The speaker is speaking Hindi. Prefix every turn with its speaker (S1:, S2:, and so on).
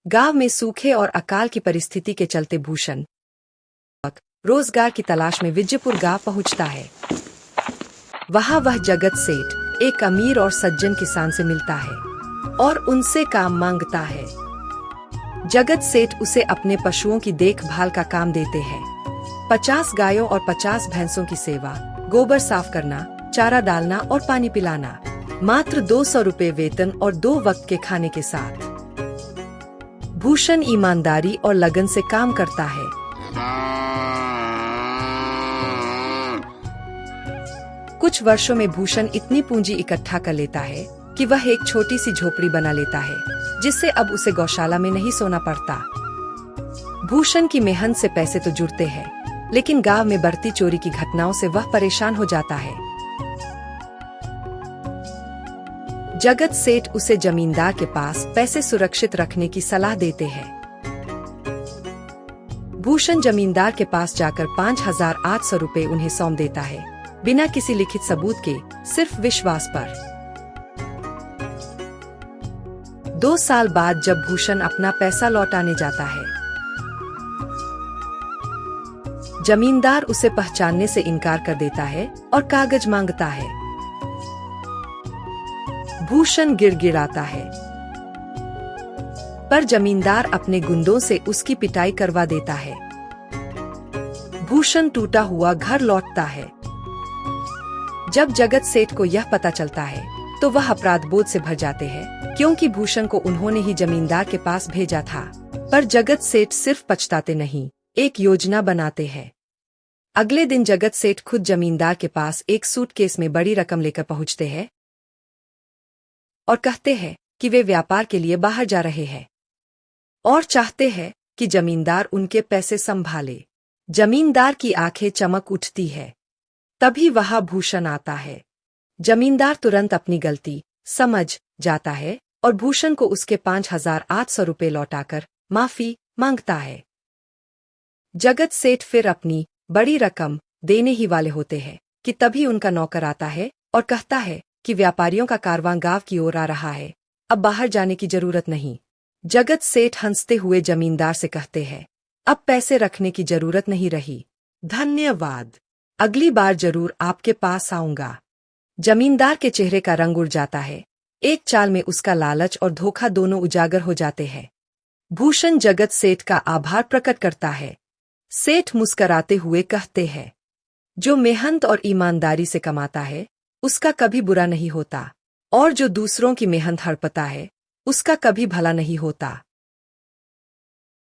S1: गांव में सूखे और अकाल की परिस्थिति के चलते भूषण रोजगार की तलाश में विजयपुर गांव पहुंचता है। वहां वह जगत सेठ एक अमीर और सज्जन किसान से मिलता है और उनसे काम मांगता है। जगत सेठ उसे अपने पशुओं की देखभाल का काम देते हैं। 50 गायों और 50 भैंसों की सेवा, गोबर साफ करना, चारा डालना और पानी पिलाना। मात्र 200 रुपए वेतन और 2 वक्त के खाने के साथ। भूषण ईमानदारी और लगन से काम करता है। कुछ वर्षों में भूषण इतनी पूंजी इकट्ठा कर लेता है कि वह एक छोटी सी झोपड़ी बना लेता है, जिससे अब उसे गौशाला में नहीं सोना पड़ता। भूषण की मेहनत से पैसे तो जुड़ते हैं, लेकिन गांव में बढ़ती चोरी की घटनाओं से वह परेशान हो जाता है। जगत सेठ उसे जमींदार के पास पैसे सुरक्षित रखने की सलाह देते हैं। भूषण जमींदार के पास जाकर 5,800 रुपए उन्हें सौंप देता है, बिना किसी लिखित सबूत के, सिर्फ विश्वास पर। 2 साल बाद जब भूषण अपना पैसा लौटाने जाता है, जमींदार उसे पहचानने से इनकार कर देता है और कागज मांगता है। भूषण गिड़गिड़ाता है, पर जमींदार अपने गुंडों से उसकी पिटाई करवा देता है। भूषण टूटा हुआ घर लौटता है। जब जगत सेठ को यह पता चलता है तो वह अपराध बोध से भर जाते हैं, क्योंकि भूषण को उन्होंने ही जमींदार के पास भेजा था। पर जगत सेठ सिर्फ पछताते नहीं, एक योजना बनाते हैं। अगले दिन जगत सेठ खुद जमींदार के पास एक सूटकेस में बड़ी रकम लेकर पहुंचते हैं और कहते हैं कि वे व्यापार के लिए बाहर जा रहे हैं और चाहते हैं कि जमींदार उनके पैसे संभाले। जमींदार की आंखें चमक उठती है। तभी वहां भूषण आता है। जमींदार तुरंत अपनी गलती समझ जाता है और भूषण को उसके 5,800 रुपए लौटाकर माफी मांगता है। जगत सेठ फिर अपनी बड़ी रकम देने ही वाले होते हैं कि तभी उनका नौकर आता है और कहता है कि व्यापारियों का कारवां गांव की ओर आ रहा है, अब बाहर जाने की जरूरत नहीं। जगत सेठ हंसते हुए जमींदार से कहते हैं, अब पैसे रखने की जरूरत नहीं रही, धन्यवाद, अगली बार जरूर आपके पास आऊंगा। जमींदार के चेहरे का रंग उड़ जाता है। एक चाल में उसका लालच और धोखा दोनों उजागर हो जाते हैं। भूषण जगत सेठ का आभार प्रकट करता है। सेठ मुस्कराते हुए कहते हैं, जो मेहनत और ईमानदारी से कमाता है उसका कभी बुरा नहीं होता, और जो दूसरों की मेहनत हड़पता है उसका कभी भला नहीं होता।